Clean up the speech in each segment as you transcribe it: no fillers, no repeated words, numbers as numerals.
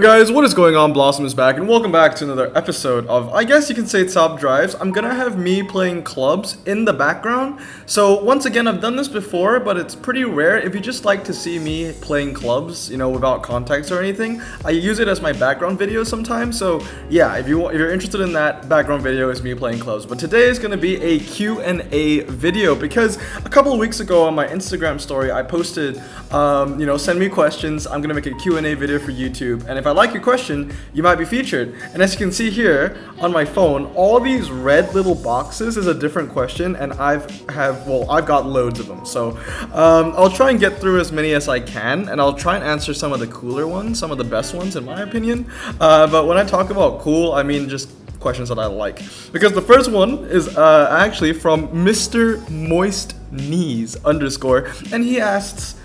guys, what is going on? Blossom is back, and welcome back to another episode of, I guess you can say, Top Drives. I'm gonna have me playing clubs in the background. So once again, I've done this before, but it's pretty rare. If you just like to see me playing clubs, you know, without context or anything, I use it as my background video sometimes. So yeah, if you're interested in that, background video is me playing clubs. But today is gonna be a Q&A video because a couple of weeks ago on my Instagram story, I posted, send me questions. I'm gonna make a Q&A video for YouTube, and if I like your question, you might be featured. And as you can see here on my phone, all these red little boxes is a different question, and I've got loads of them. So I'll try and get through as many as I can, and I'll try and answer some of the cooler ones, some of the best ones in my opinion. But when I talk about cool, I mean just questions that I like. Because the first one is actually from Mr. Moist Knees _, and he asks,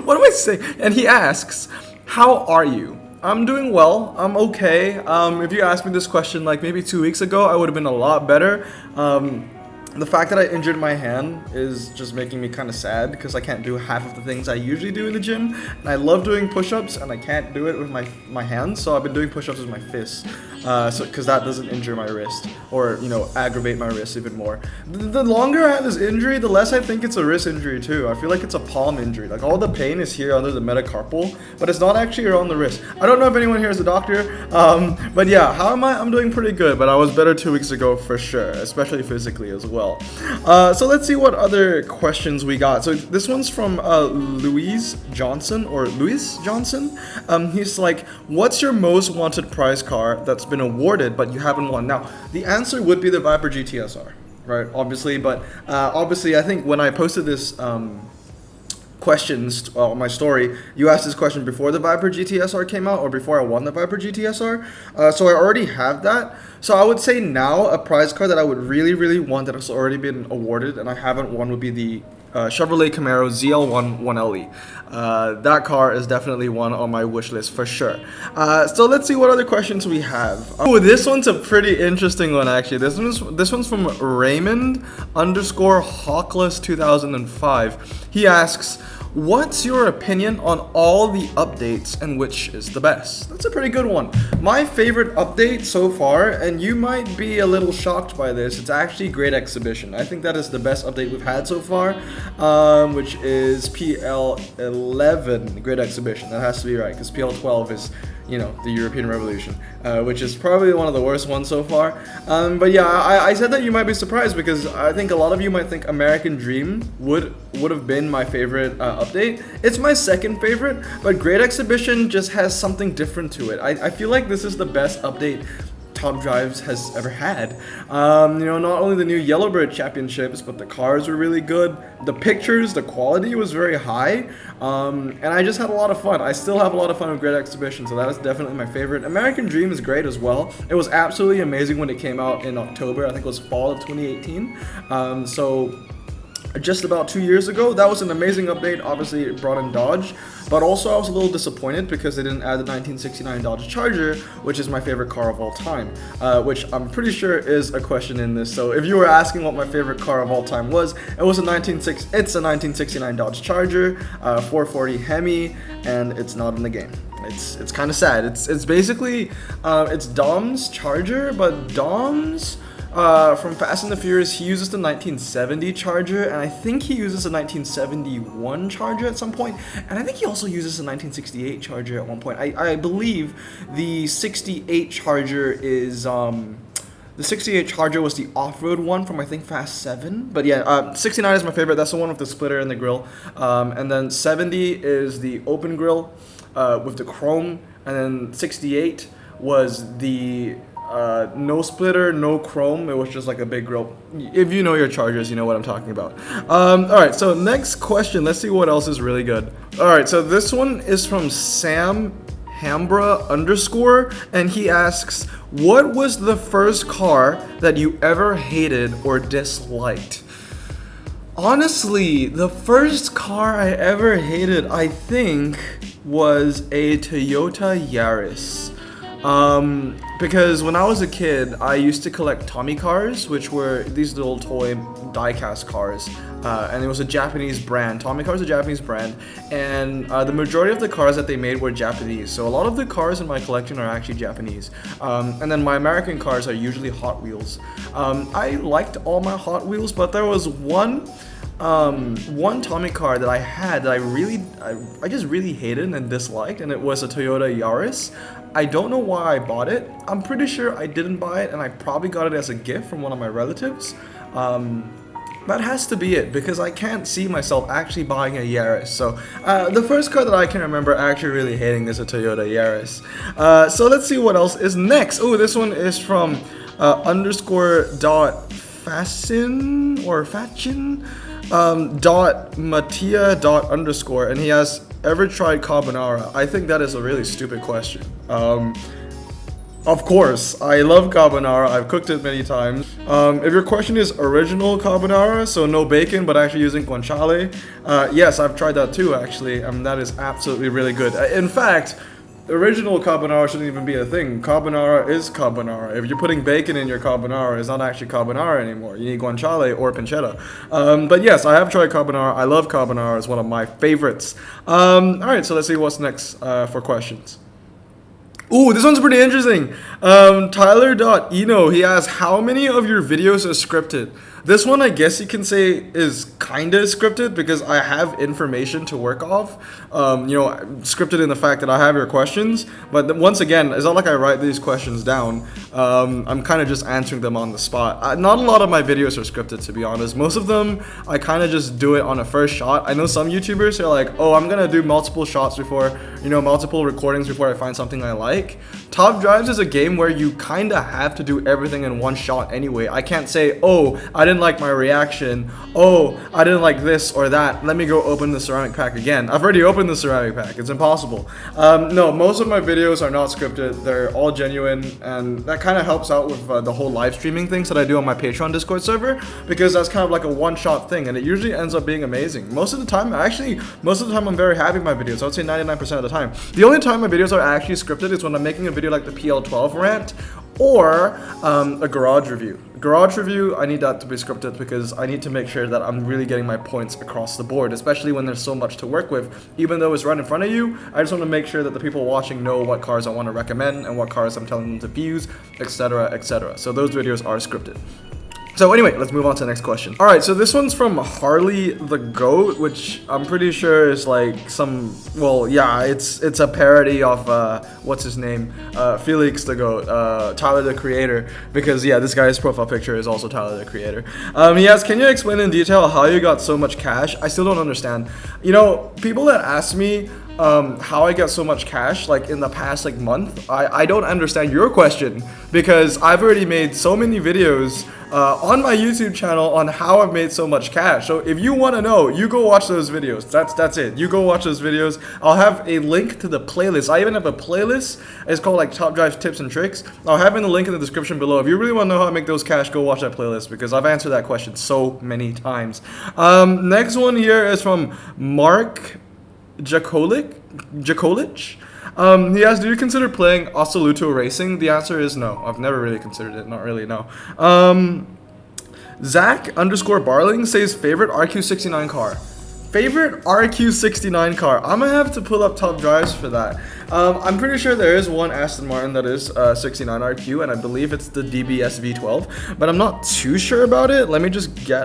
what am I saying? And he asks, how are you? I'm doing well. I'm okay. If you asked me this question like maybe 2 weeks ago, I would have been a lot better. The fact that I injured my hand is just making me kind of sad because I can't do half of the things I usually do in the gym. And I love doing push-ups, and I can't do it with my hands, so I've been doing push-ups with my fists. Because that doesn't injure my wrist or, aggravate my wrist even more. The longer I have this injury, the less I think it's a wrist injury too. I feel like it's a palm injury. Like all the pain is here under the metacarpal, but it's not actually around the wrist. I don't know if anyone here is a doctor, but yeah, how am I? I'm doing pretty good, but I was better 2 weeks ago for sure, especially physically as well. So let's see what other questions we got. So this one's from Louis Johnson. He's like, what's your most wanted prize car that's been awarded but you haven't won? Now the answer would be the Viper GTSR, right? Obviously, but I think when I posted this questions on my story, you asked this question before the Viper GTSR came out or before I won the Viper GTSR, so I already have that. So I would say now a prize car that I would really want that has already been awarded and I haven't won would be the Chevrolet Camaro ZL1 1LE. That car is definitely one on my wish list for sure. So let's see what other questions we have. Oh, this one's a pretty interesting one actually. This one's from Raymond _Hawkless 2005. He asks, what's your opinion on all the updates and which is the best? That's a pretty good one. My favorite update so far, and you might be a little shocked by this, it's actually Great Exhibition. I think that is the best update we've had so far, which is PL11 Great Exhibition. That has to be right, because PL12 is, the European Revolution, which is probably one of the worst ones so far. But yeah, I said that you might be surprised because I think a lot of you might think American Dream would have been my favorite update. It's my second favorite, but Great Exhibition just has something different to it. I feel like this is the best update Top Drives has ever had. Not only the new Yellowbird championships, but the cars were really good. The pictures, the quality was very high, and I just had a lot of fun. I still have a lot of fun with Great Exhibition, so that is definitely my favorite. American Dream is great as well. It was absolutely amazing when it came out in October. I think it was fall of 2018. So just about 2 years ago. That was an amazing update. Obviously it brought in Dodge, but also I was a little disappointed because they didn't add the 1969 Dodge Charger, which is my favorite car of all time, which I'm pretty sure is a question in this. So if you were asking what my favorite car of all time was, it's a 1969 Dodge Charger, 440 Hemi, and it's not in the game. It's kind of sad. It's basically it's Dom's Charger, but Dom's from Fast and the Furious, he uses the 1970 Charger, and I think he uses a 1971 Charger at some point, and I think he also uses a 1968 Charger at one point. I believe the 68 Charger is the 68 Charger was the off-road one from I think Fast 7, but yeah, 69 is my favorite. That's the one with the splitter and the grille, and then 70 is the open grille with the chrome, and then 68 was the no splitter, no chrome. It was just like a big grill. If you know your Chargers, you know what I'm talking about. Alright, so next question. Let's see what else is really good. Alright, so this one is from Sam Hambra _, and he asks, what was the first car that you ever hated or disliked? Honestly, the first car I ever hated, I think, was a Toyota Yaris. Because when I was a kid, I used to collect Tommy cars, which were these little toy die-cast cars, and it was a Japanese brand. Tommy cars is a Japanese brand, and the majority of the cars that they made were Japanese. So a lot of the cars in my collection are actually Japanese, and then my American cars are usually Hot Wheels. I liked all my Hot Wheels, but there was one Tommy car that I had that I just really hated and disliked, and it was a Toyota Yaris. I don't know why I bought it. I'm pretty sure I didn't buy it, and I probably got it as a gift from one of my relatives. That has to be it, because I can't see myself actually buying a Yaris. So the first car that I can remember actually really hating is a Toyota Yaris. So let's see what else is next. Oh, this one is from _.facin or fachin .mattia. And he has, ever tried carbonara? I think that is a really stupid question. Of course, I love carbonara. I've cooked it many times. If your question is original carbonara, so no bacon, but actually using guanciale, yes, I've tried that too, actually, and that is absolutely really good. In fact, original carbonara shouldn't even be a thing. Carbonara is carbonara. If you're putting bacon in your carbonara, it's not actually carbonara anymore. You need guanciale or pancetta. But yes, I have tried carbonara. I love carbonara. It's one of my favorites. Alright, so let's see what's next for questions. Ooh, this one's pretty interesting. Tyler.eno, he asks, how many of your videos are scripted? This one, I guess you can say, is kinda scripted because I have information to work off. Scripted in the fact that I have your questions. But once again, it's not like I write these questions down. I'm kind of just answering them on the spot. Not a lot of my videos are scripted, to be honest. Most of them, I kind of just do it on a first shot. I know some YouTubers are like, oh, I'm gonna do multiple shots before, multiple recordings before I find something I like. Top Drives is a game where you kind of have to do everything in one shot anyway. I can't say, oh, I didn't like my reaction. Oh, I didn't like this or that. Let me go open the ceramic pack again. I've already opened the ceramic pack. It's impossible. No, most of my videos are not scripted. They're all genuine, and that kind of helps out with the whole live streaming things that I do on my Patreon Discord server, because that's kind of like a one-shot thing, and it usually ends up being amazing. Most of the time, I'm very happy with my videos. I would say 99% of the time. The only time my videos are actually scripted is when I'm making a video like the PL12 rant, or a garage review. Garage review, I need that to be scripted because I need to make sure that I'm really getting my points across the board, especially when there's so much to work with. Even though it's right in front of you, I just want to make sure that the people watching know what cars I want to recommend and what cars I'm telling them to view, etc., etc. So those videos are scripted. So anyway, let's move on to the next question. All right, so this one's from Harley the Goat, which I'm pretty sure is like it's a parody of what's his name, Felix the Goat, Tyler the Creator, because this guy's profile picture is also Tyler the Creator. He asks, can you explain in detail how you got so much cash? I still don't understand. People that ask me how I get so much cash like in the past month, I don't understand your question, because I've already made so many videos on my YouTube channel on how I've made so much cash. So if you want to know, you go watch those videos. That's it. You go watch those videos. I'll have a link to the playlist. I even have a playlist. It's called Top Drive Tips and Tricks. I'll have in the link in the description below. If you really want to know how to make those cash, go watch that playlist, because I've answered that question so many times. Next one here is from Mark Jakolich. He asks, do you consider playing Assoluto Racing? The answer is no. I've never really considered it. Not really, no. Zach_Barling says favorite RQ69 car. Favorite RQ69 car. I'm gonna have to pull up Top Drives for that. I'm pretty sure there is one Aston Martin that is 69 RQ, and I believe it's the DBS V12, but I'm not too sure about it. Let me just check.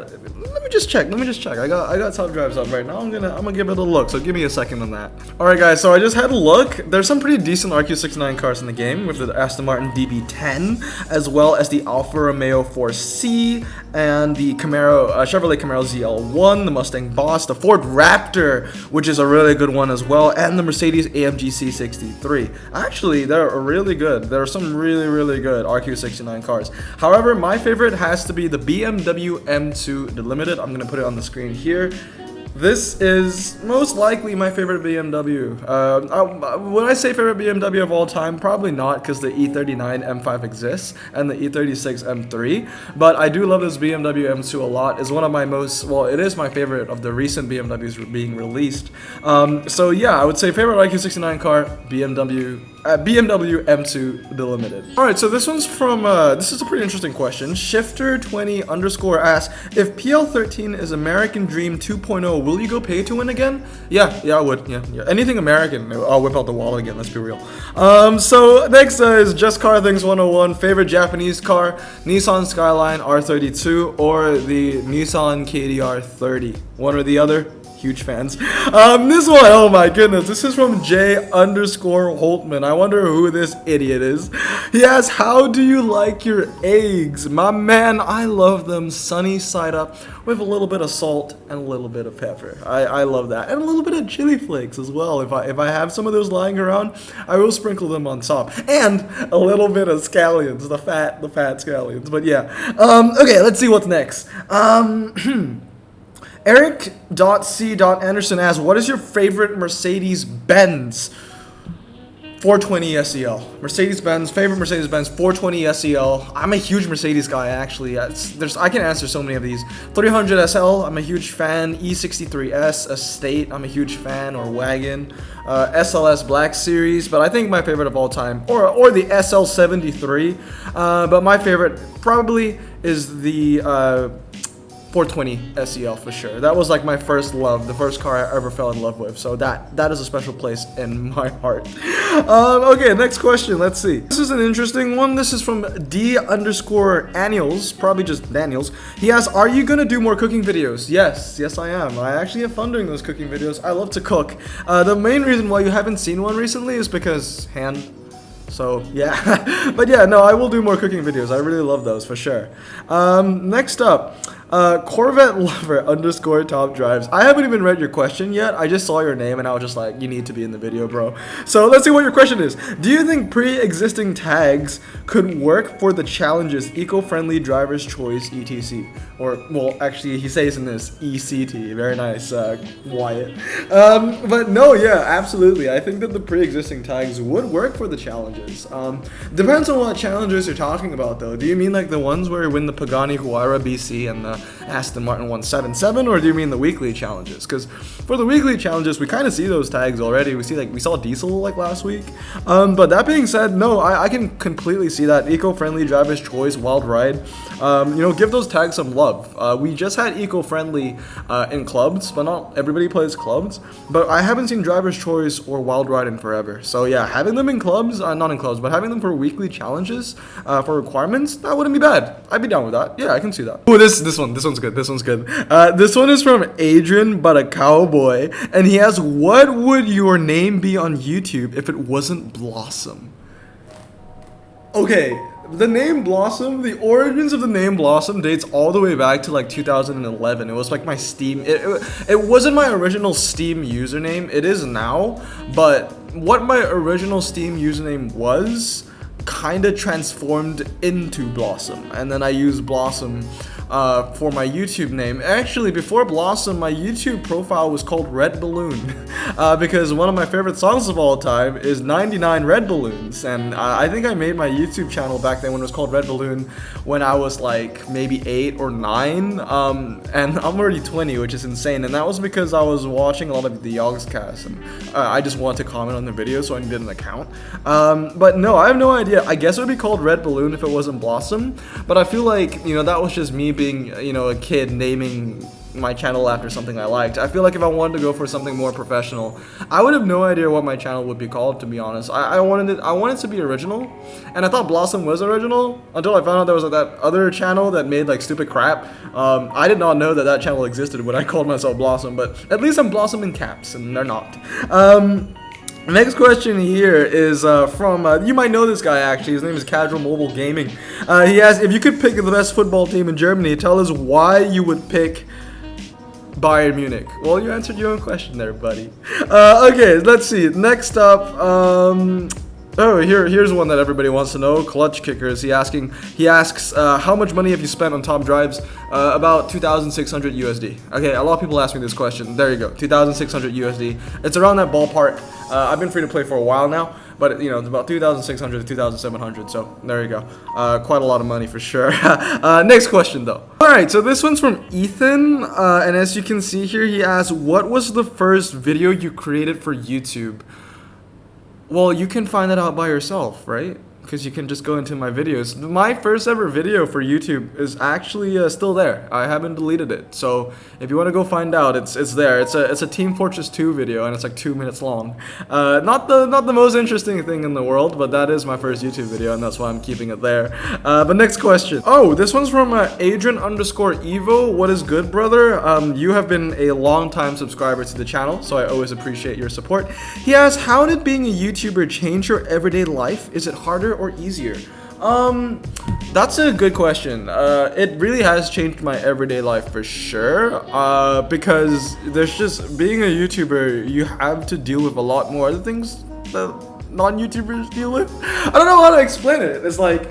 I got Top Drives up right now. I'm gonna give it a look. So give me a second on that. All right, guys. So I just had a look. There's some pretty decent RQ69 cars in the game, with the Aston Martin DB10, as well as the Alfa Romeo 4C, and the Chevrolet Camaro ZL1, the Mustang Boss, the Ford Raptor, which is a really good one as well, and the Mercedes AMG C63. Actually, they're really good. There are some really good RQ69 cars. However, my favorite has to be the BMW M2 Delimited. I'm gonna put it on the screen here. This is most likely my favorite BMW. When I say favorite BMW of all time, probably not, because the E39 M5 exists and the E36 M3. But I do love this BMW M2 a lot. It's one of my most, well, it is my favorite of the recent BMWs being released. So yeah, I would say favorite IQ69 car, BMW M2 the Limited. All right, so this one's from this is a pretty interesting question. Shifter20_ asks, if PL13 is American Dream 2.0, will you go pay to win again? Yeah, I would. Yeah. Anything American, I'll whip out the wallet again. Let's be real. So next is Just Car Things 101. Favorite Japanese car: Nissan Skyline R32 or the Nissan KDR 30. One or the other. Huge fans. This one, oh my goodness, this is from J_Holtman. I wonder who this idiot is. He asks, how do you like your eggs? My man, I love them sunny side up with a little bit of salt and a little bit of pepper. I love that. And a little bit of chili flakes as well. If I have some of those lying around, I will sprinkle them on top. And a little bit of scallions, the fat scallions. But yeah. Okay, let's see what's next. Eric.C.Anderson asks, what is your favorite Mercedes-Benz 420 SEL? Mercedes-Benz, favorite Mercedes-Benz 420 SEL. I'm a huge Mercedes guy, actually. I can answer so many of these. 300 SL, I'm a huge fan. E63S, Estate, I'm a huge fan, or Wagon. SLS Black Series, but I think my favorite of all time, or the SL73. But my favorite probably is the 420 SEL for sure. That was like my first love, the first car I ever fell in love with. So that is a special place in my heart. Okay, next question. Let's see. This is an interesting one. This is from D_Annuals, probably just Daniels. He asks, are you gonna do more cooking videos? Yes, I am. I actually have fun doing those cooking videos. I love to cook. The main reason why you haven't seen one recently is because So yeah, but yeah, no, I will do more cooking videos. I really love those for sure. Next up, Corvette Lover _Top Drives. I haven't even read your question yet. I just saw your name and I was just like, you need to be in the video, bro. So let's see what your question is. Do you think pre-existing tags could work for the challenges eco-friendly driver's choice etc? Or, well, actually he says in this ECT. Very nice, Wyatt. But no, yeah, absolutely. I think that the pre-existing tags would work for the challenges. Depends on what challenges you're talking about though. Do you mean like the ones where you win the Pagani Huayra BC and the Aston Martin 177, or do you mean the weekly challenges? Because for the weekly challenges, we kind of see those tags already. We saw Diesel like last week. But that being said, no, I can completely see that eco-friendly driver's choice, wild ride. Give those tags some love. We just had eco-friendly in clubs, but not everybody plays clubs. But I haven't seen driver's choice or wild ride in forever. So yeah, having them in clubs, not in clubs, but having them for weekly challenges for requirements, that wouldn't be bad. I'd be down with that. Yeah, I can see that. Oh, this one's good. This one's good. This one is from Adrian, but a cowboy, and he asks, what would your name be on YouTube if it wasn't Blossom? Okay, the name Blossom, the origins of the name Blossom dates all the way back to like 2011. It was like my Steam, it wasn't my original Steam username. It is now, but what my original Steam username was kind of transformed into Blossom, and then I used Blossom for my YouTube name. Actually, before Blossom, my YouTube profile was called Red Balloon because one of my favorite songs of all time is 99 Red Balloons, and I think I made my YouTube channel back then when it was called Red Balloon when I was like maybe 8 or 9, and I'm already 20, which is insane, and that was because I was watching a lot of the Yogscast, and I just wanted to comment on the video, so I needed an account. But no, I have no idea. I guess it would be called Red Balloon if it wasn't Blossom, but I feel like, that was just me being, a kid naming my channel after something I liked. I feel like if I wanted to go for something more professional, I would have no idea what my channel would be called, to be honest. I wanted it to be original, and I thought Blossom was original until I found out there was like that other channel that made like stupid crap. I did not know that channel existed when I called myself Blossom, but at least I'm Blossom in caps, and they're not. Next question here is from, you might know this guy actually, his name is Casual Mobile Gaming. He asks, if you could pick the best football team in Germany, tell us why you would pick Bayern Munich. Well, you answered your own question there, buddy. Okay, let's see. Next up, Oh, here's one that everybody wants to know. Clutch kickers. He asks, how much money have you spent on top drives? About 2,600 USD. Okay, a lot of people ask me this question. There you go, 2,600 USD. It's around that ballpark. I've been free to play for a while now, but you know, it's about 2,600 to 2,700. So there you go. Quite a lot of money for sure. Next question though. All right, so this one's from Ethan, and as you can see here, he asks, what was the first video you created for YouTube? Well, you can find that out by yourself, right? Because you can just go into my videos. My first ever video for YouTube is actually still there. I haven't deleted it. So if you want to go find out, it's there. It's a Team Fortress 2 video, and it's like 2 minutes long. Not the most interesting thing in the world, but that is my first YouTube video, and that's why I'm keeping it there. But next question. Oh, this one's from Adrian_Evo. What is good, brother? You have been a long time subscriber to the channel, so I always appreciate your support. He asks, how did being a YouTuber change your everyday life? Is it harder or easier? That's a good question. It really has changed my everyday life for sure. Because there's just being a YouTuber, you have to deal with a lot more other things that non-YouTubers deal with. I don't know how to explain it. It's like,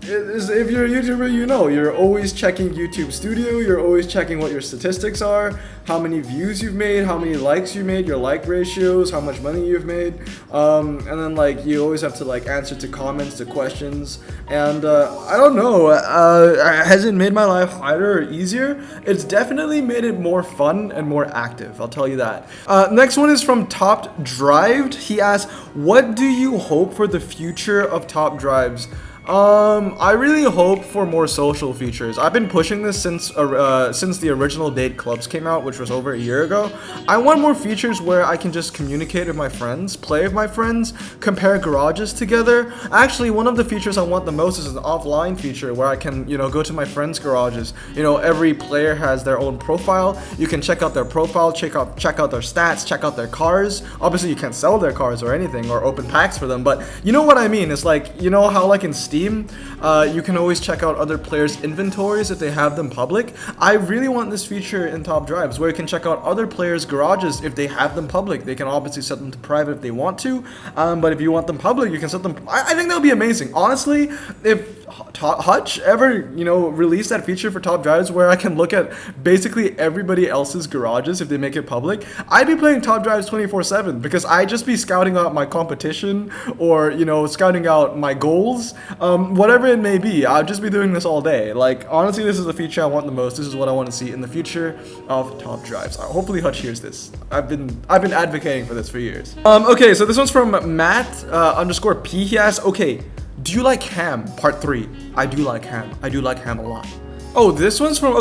if you're a YouTuber, you know, you're always checking YouTube Studio, you're always checking what your statistics are, how many views you've made, how many likes you made, your like ratios, how much money you've made, and then like you always have to like answer to comments, to questions, and I don't know, has it made my life harder or easier? It's definitely made it more fun and more active, I'll tell you that. Next one is from Top Drived. He asks, what do you hope for the future of Top Drives? I really hope for more social features. I've been pushing this since the original Date Clubs came out, which was over a year ago. I want more features where I can just communicate with my friends, play with my friends, compare garages together. Actually, one of the features I want the most is an offline feature where I can, you know, go to my friends' garages. You know, every player has their own profile. You can check out their profile, check out their stats, check out their cars. Obviously, you can't sell their cars or anything or open packs for them, but you know what I mean. It's like, you know how like in Steam, you can always check out other players' inventories if they have them public. I really want this feature in Top Drives where you can check out other players' garages if they have them public. They can obviously set them to private if they want to, but if you want them public, you can set them. I think that would be amazing. Honestly, if Hutch ever, you know, release that feature for Top Drives where I can look at basically everybody else's garages if they make it public, I'd be playing Top Drives 24/7 because I'd just be scouting out my competition or, you know, scouting out my goals, whatever it may be. I'd just be doing this all day. Like, honestly, this is the feature I want the most. This is what I want to see in the future of Top Drives. Hopefully Hutch hears this. I've been advocating for this for years. Okay, so this one's from Matt_P. He asks, okay, do you like ham? Part 3. I do like ham. I do like ham a lot. Oh, this one's from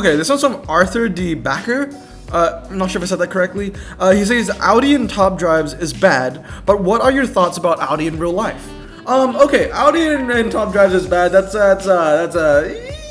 Arthur D. Backer. I'm not sure if I said that correctly. He says, Audi in Top Drives is bad, but what are your thoughts about Audi in real life? Okay, Audi in Top Drives is bad.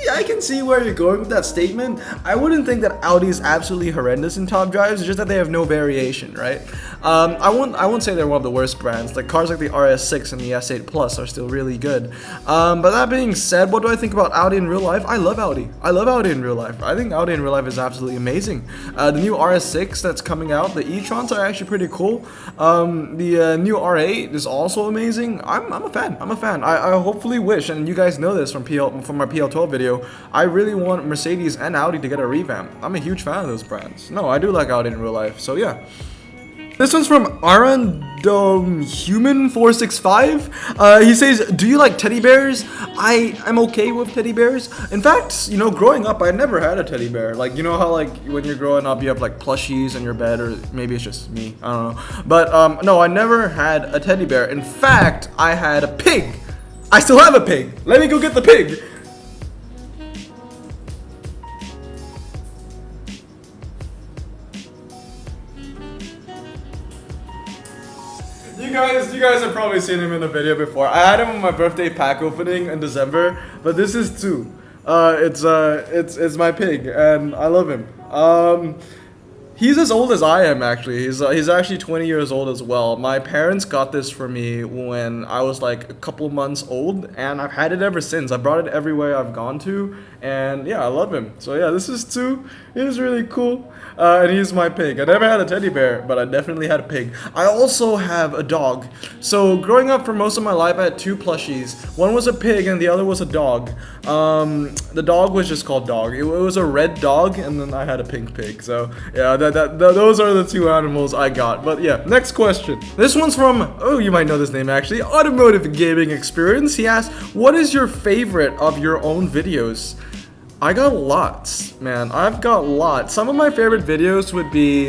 I can see where you're going with that statement. I wouldn't think that Audi is absolutely horrendous in Top Drives. It's just that they have no variation, right? I won't say they're one of the worst brands. Like cars like the RS6 and the S8 Plus are still really good. But that being said, what do I think about Audi in real life? I love Audi. I love Audi in real life. I think Audi in real life is absolutely amazing. The new RS6 that's coming out, the e-trons are actually pretty cool. The new R8 is also amazing. I'm a fan. I hopefully wish, and you guys know this from our PL12 video, I really want Mercedes and Audi to get a revamp. I'm a huge fan of those brands. No, I do like Audi in real life, so yeah. This one's from Human465. He says, do you like teddy bears? I'm okay with teddy bears. In fact, you know, growing up, I never had a teddy bear. Like, you know how like when you're growing up, you have like plushies in your bed, or maybe it's just me, I don't know. But no, I never had a teddy bear. In fact, I had a pig. I still have a pig. Let me go get the pig. You guys have probably seen him in the video before. I had him on my birthday pack opening in December, but this is too. It's my pig, and I love him. He's as old as I am, actually. He's actually 20 years old as well. My parents got this for me when I was like a couple months old, and I've had it ever since. I brought it everywhere I've gone to, and yeah, I love him. So yeah, this is two. He's really cool, and he's my pig. I never had a teddy bear, but I definitely had a pig. I also have a dog. So growing up for most of my life, I had two plushies. One was a pig, and the other was a dog. The dog was just called Dog. It was a red dog, and then I had a pink pig. So yeah, those are the two animals I got. But yeah, next question. This one's from, oh, you might know this name actually, Automotive Gaming Experience. He asked, what is your favorite of your own videos? I got lots, man. I've got lots. Some of my favorite videos would be,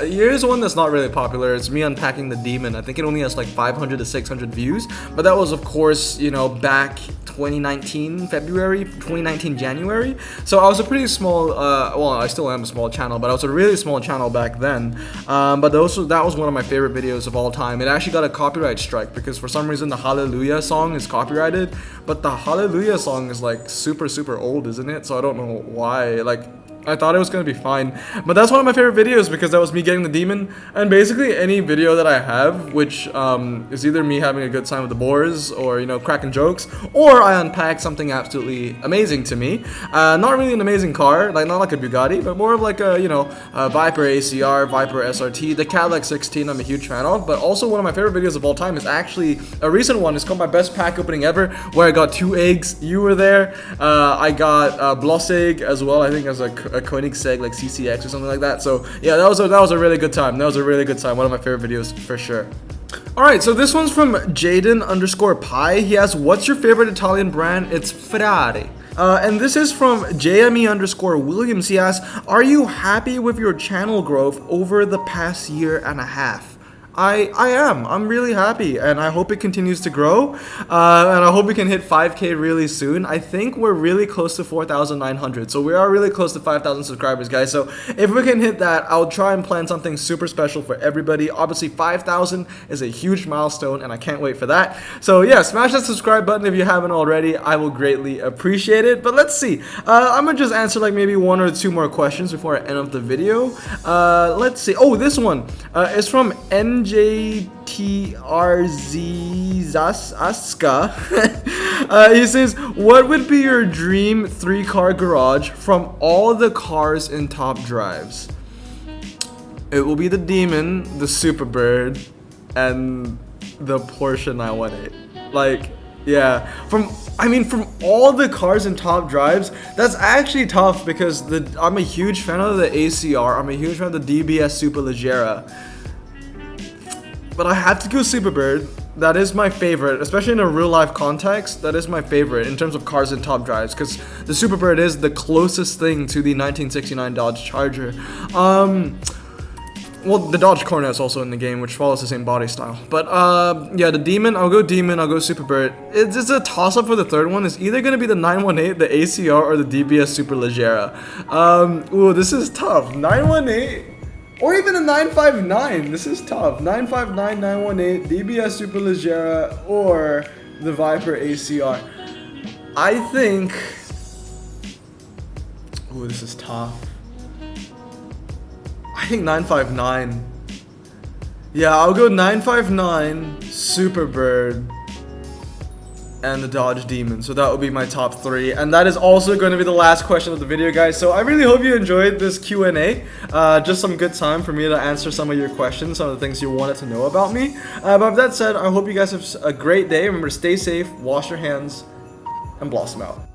here's one that's not really popular. It's me unpacking the demon. I think it only has like 500 to 600 views. But that was, of course, you know, back 2019 February, 2019 January. So I was a pretty small, well, I still am a small channel, but I was a really small channel back then. But that was one of my favorite videos of all time. It actually got a copyright strike because for some reason the Hallelujah song is copyrighted. But the Hallelujah song is like super, super old, isn't it? So I don't know why. Like, I thought it was gonna be fine, but that's one of my favorite videos because that was me getting the demon. And basically any video that I have, which is either me having a good time with the boars, or you know, cracking jokes, or I unpack something absolutely amazing to me. Not really an amazing car, like not like a Bugatti, but more of like a, you know, a Viper ACR, Viper SRT, the Cadillac 16. I'm a huge fan of. But also one of my favorite videos of all time is actually a recent one. It's called my best pack opening ever, where I got 2 eggs. You were there. I got Bloss egg as well. I think as a Koenigsegg like CCX or something like that. So yeah, that was a really good time. That was a really good time. One of my favorite videos for sure. Alright, so this one's from Jaden_Pi. He asks, what's your favorite Italian brand? It's Ferrari. And this is from JME_Williams. He asks, are you happy with your channel growth over the past year and a half? I am. I'm really happy, and I hope it continues to grow, and I hope we can hit 5K really soon. I think we're really close to 4,900, so we are really close to 5,000 subscribers, guys. So if we can hit that, I'll try and plan something super special for everybody. Obviously, 5,000 is a huge milestone, and I can't wait for that. So yeah, smash that subscribe button if you haven't already. I will greatly appreciate it. But let's see. I'm gonna just answer like maybe 1 or 2 more questions before I end up the video. Let's see. Oh, this one is from NJTRZ he says, what would be your dream 3-car garage from all the cars in Top Drives? It will be the Demon, the Superbird, and the Porsche 918. Like, yeah, from all the cars in Top Drives, that's actually tough because I'm a huge fan of the ACR. I'm a huge fan of the DBS Superleggera. But I have to go Superbird. That is my favorite, especially in a real life context. That is my favorite in terms of cars in Top Drives, because the Superbird is the closest thing to the 1969 Dodge Charger. Well, the Dodge Cornet's also in the game, which follows the same body style. But yeah, the Demon, I'll go Superbird. It's a toss-up for the third one. It's either going to be the 918, the ACR, or the DBS Superleggera. Ooh, this is tough. 918... or even a 959. This is tough. 959, 918, DBS Superleggera, or the Viper ACR. I think... ooh, this is tough. I think 959. Yeah, I'll go 959, Superbird, and the Dodge Demon. So that would be my top 3, and that is also going to be the last question of the video, guys. So I really hope you enjoyed this Q&A. Just some good time for me to answer some of your questions, some of the things you wanted to know about me. But with that said, I hope you guys have a great day. Remember to stay safe, wash your hands, and blossom out.